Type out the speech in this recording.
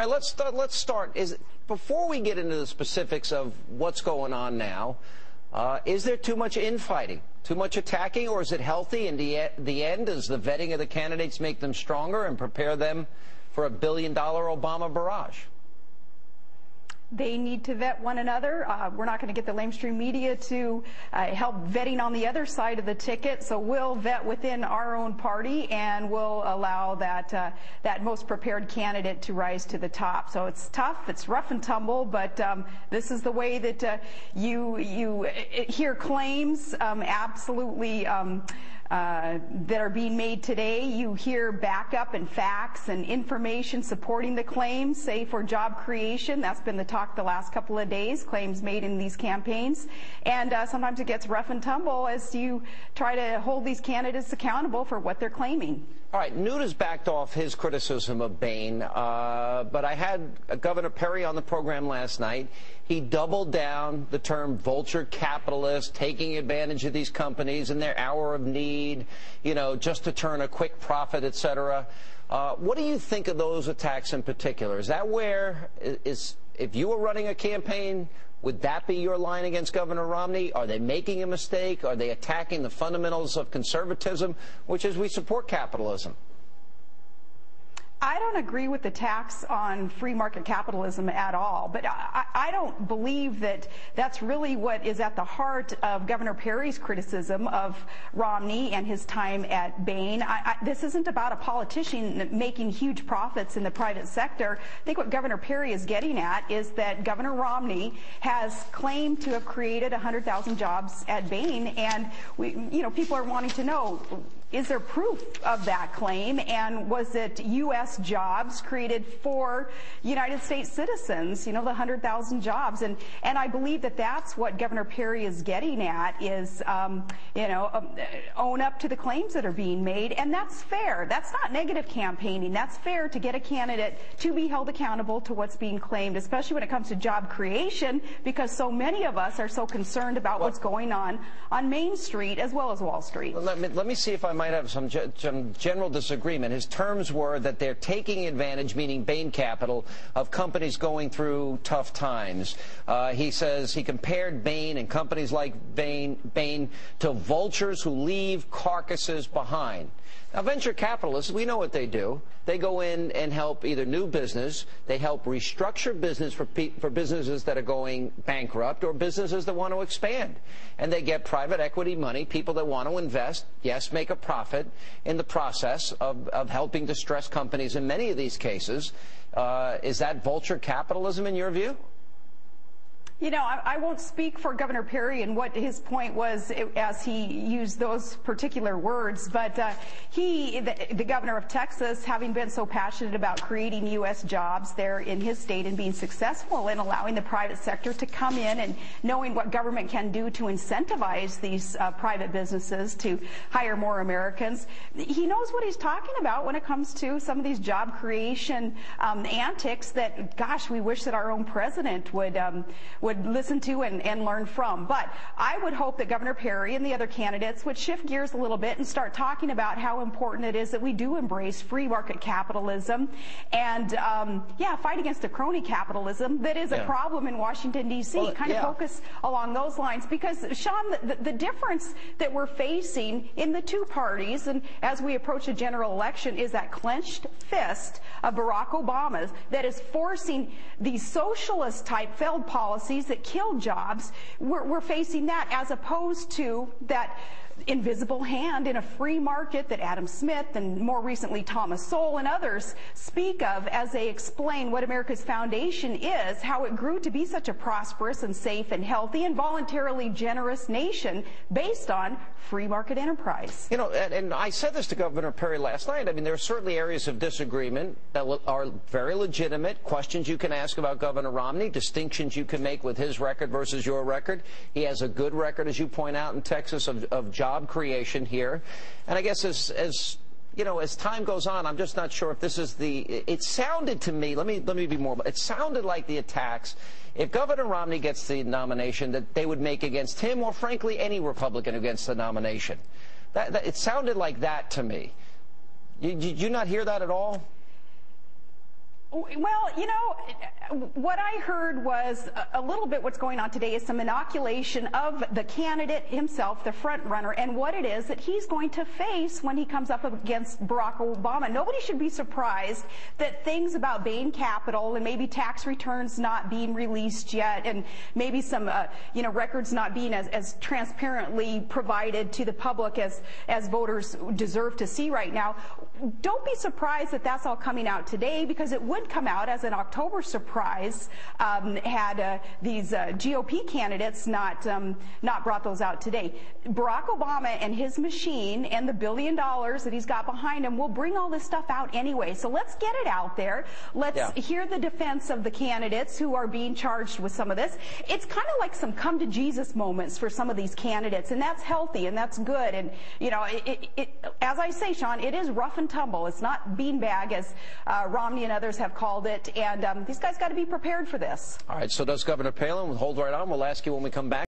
All right, let's start. Before we get into the specifics of what's going on now, is there too much infighting, too much attacking, or is it healthy? In the end, does the vetting of the candidates make them stronger and prepare them for a billion-dollar Obama barrage? They need to vet one another. We're not going to get the lamestream media to help vetting on the other side of the ticket, so we'll vet within our own party, and we'll allow that most prepared candidate to rise to the top. So it's tough, it's rough and tumble, but this is the way that you hear claims absolutely that are being made today. You hear backup and facts and information supporting the claims, say for job creation. That's been the talk the last couple of days, claims made in these campaigns. And sometimes it gets rough and tumble as you try to hold these candidates accountable for what they're claiming. All right, Newt has backed off his criticism of Bain, but I had Governor Perry on the program last night. He doubled down the term vulture capitalist, taking advantage of these companies in their hour of need, you know, just to turn a quick profit, et cetera. What do you think of those attacks in particular? Is that where, if you were running a campaign, would that be your line against Governor Romney? Are they making a mistake? Are they attacking the fundamentals of conservatism, which is we support capitalism? I don't agree with the tax on free market capitalism at all, but I don't believe that that's really what is at the heart of Governor Perry's criticism of Romney and his time at Bain. This isn't about a politician making huge profits in the private sector. I think what Governor Perry is getting at is that Governor Romney has claimed to have created 100,000 jobs at Bain, and people are wanting to know, is there proof of that claim, and was it U.S. jobs created for United States citizens, the 100,000 jobs? And I believe that that's what Governor Perry is getting at is, own up to the claims that are being made, and that's fair. That's not negative campaigning. That's fair to get a candidate to be held accountable to what's being claimed, especially when it comes to job creation, because so many of us are so concerned about what's going on Main Street as well as Wall Street. Let me see if I might have some general disagreement. His terms were that they're taking advantage, meaning Bain Capital, of companies going through tough times. He says he compared Bain and companies like Bain to vultures who leave carcasses behind. Now, venture capitalists, we know what they do. They go in and help either new business, they help restructure business for businesses that are going bankrupt or businesses that want to expand. And they get private equity money, people that want to invest, yes, make a profit in the process of helping distressed companies in many of these cases. Is that vulture capitalism in your view? I won't speak for Governor Perry and what his point was as he used those particular words, but the governor of Texas, having been so passionate about creating U.S. jobs there in his state and being successful in allowing the private sector to come in and knowing what government can do to incentivize these private businesses to hire more Americans, he knows what he's talking about when it comes to some of these job creation antics that, gosh, we wish that our own president would listen to and learn from. But I would hope that Governor Perry and the other candidates would shift gears a little bit and start talking about how important it is that we do embrace free market capitalism and, fight against the crony capitalism that is a problem in Washington, D.C. Well, focus along those lines. Because, Sean, the difference that we're facing in the two parties and as we approach a general election is that clenched fist of Barack Obama's that is forcing these socialist-type failed policies that kill jobs. We're facing that as opposed to that invisible hand in a free market that Adam Smith and more recently Thomas Sowell and others speak of as they explain what America's foundation is, how it grew to be such a prosperous and safe and healthy and voluntarily generous nation based on free market enterprise. And I said this to Governor Perry last night. I mean, there are certainly areas of disagreement that are very legitimate, questions you can ask about Governor Romney, distinctions you can make with his record versus your record. He has a good record, as you point out, in Texas of job creation here. And I guess as time goes on, I'm just not sure if this is it sounded to me, let me be more, it sounded like the attacks, if Governor Romney gets the nomination, that they would make against him or frankly any Republican who gets the nomination. It sounded like that to me. Did you not hear that at all? Well, you know, what I heard was a little bit what's going on today is some inoculation of the candidate himself, the front runner, and what it is that he's going to face when he comes up against Barack Obama. Nobody should be surprised that things about Bain Capital and maybe tax returns not being released yet and maybe some, you know, records not being as transparently provided to the public as voters deserve to see right now. Don't be surprised that that's all coming out today, because it would come out as an October surprise had these GOP candidates not brought those out today. Barack Obama and his machine and the $1 billion that he's got behind him will bring all this stuff out anyway. So let's get it out there. Let's hear the defense of the candidates who are being charged with some of this. It's kind of like some come to Jesus moments for some of these candidates, and that's healthy and that's good. And you know, as I say, Sean, it is rough and tumble. It's not beanbag, as Romney and others have called it, and these guys got to be prepared for this. All right, so does Governor Palin. Hold right on. We'll ask you when we come back.